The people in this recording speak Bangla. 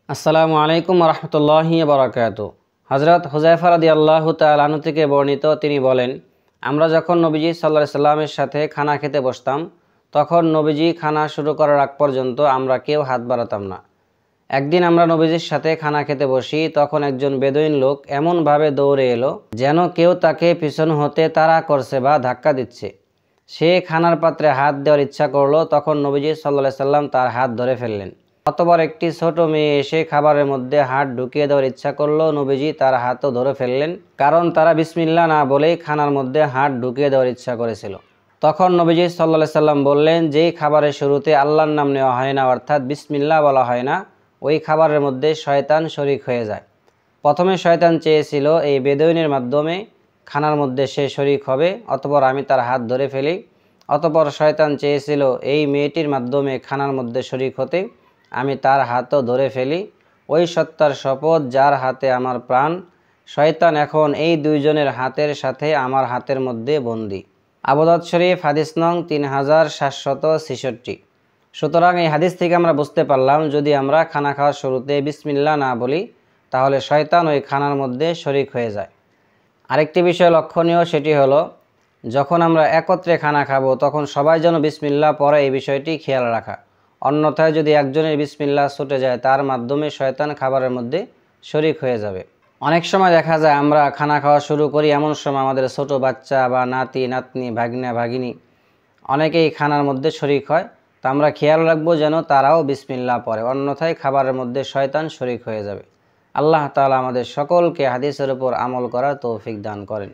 আসসালামু আলাইকুম রহমতুল্লাহি বারাকাতু। হযরত হুযায়ফা রাদিয়াল্লাহু তাআলা আনহু থেকে বর্ণিত, তিনি বলেন, আমরা যখন নবীজি সাল্লাল্লাহু আলাইহি সাল্লামের সাথে খানা খেতে বসতাম, তখন নবীজি খানা শুরু করার আগ পর্যন্ত আমরা কেউ হাত বাড়াতাম না। একদিন আমরা নবীজির সাথে খানা খেতে বসি, তখন একজন বেদুইন লোক এমনভাবে দৌড়ে এলো যেন কেউ তাকে পিছন হতে তাড়া করছে বা ধাক্কা দিচ্ছে। সে খানার পাত্রে হাত দেওয়ার ইচ্ছা করলো, তখন নবীজি সাল্লাল্লাহু আলাইহি সাল্লাম তার হাত ধরে ফেললেন। অতঃপর একটি ছোট মেয়ে এসে খাবারের মধ্যে হাত ঢুকিয়ে দেওয়ার ইচ্ছা করলো, নবীজি তার হাতও ধরে ফেললেন, কারণ তারা বিসমিল্লাহ না বলেই খানার মধ্যে হাত ঢুকিয়ে দেওয়ার ইচ্ছা করেছিল। তখন নবীজি সাল্লাল্লাহু আলাইহি সাল্লাম বললেন, যেই খাবারের শুরুতে আল্লাহর নাম নেওয়া হয় না, অর্থাৎ বিসমিল্লাহ বলা হয় না, ওই খাবারের মধ্যে শয়তান শরিক হয়ে যায়। প্রথমে শয়তান চেয়েছিল এই বেদুইনের মাধ্যমে খানার মধ্যে সে শরিক হবে, অতঃপর আমি তার হাত ধরে ফেলি। অতঃপর শয়তান চেয়েছিল এই মেয়েটির মাধ্যমে খানার মধ্যে শরিক হতে, আমি তার হাতও ধরে ফেলি। ওই সত্তার শপথ যার হাতে আমার প্রাণ, শয়তান এখন এই দুইজনের হাতের সাথে আমার হাতের মধ্যে বন্দী। আবু দাউদ শরীফ, হাদিস নং 3766। সুতরাং এই হাদিস থেকে আমরা বুঝতে পারলাম, যদি আমরা খানা খাওয়ার শুরুতে বিসমিল্লাহ না বলি, তাহলে শয়তান ওই খানার মধ্যে শরিক হয়ে যায়। আরেকটি বিষয় লক্ষণীয়, সেটি হলো যখন আমরা একত্রে খানা খাবো, তখন সবাই যেন বিসমিল্লাহ পড়ে, এই বিষয়টি খেয়াল রাখা। অন্যথায় যদি একজনের বিসমিল্লাহ ছুটে যায়, তার মাধ্যমে শয়তান খাবারের মধ্যে শরিক হয়ে যাবে। অনেক সময় দেখা যায় আমরা খানা খাওয়া শুরু করি, এমন সময় আমাদের ছোট বাচ্চা বা নাতি নাতনি, ভাগ্না ভাগিনী অনেকেই খানার মধ্যে শরিক হয়। তো আমরা খেয়াল রাখবো যেন তারাও বিসমিল্লাহ পড়ে, অন্যথায় খাবারের মধ্যে শয়তান শরিক হয়ে যাবে। আল্লাহ তাআলা আমাদের সকলকে হাদিসের উপর আমল করার তৌফিক দান করেন।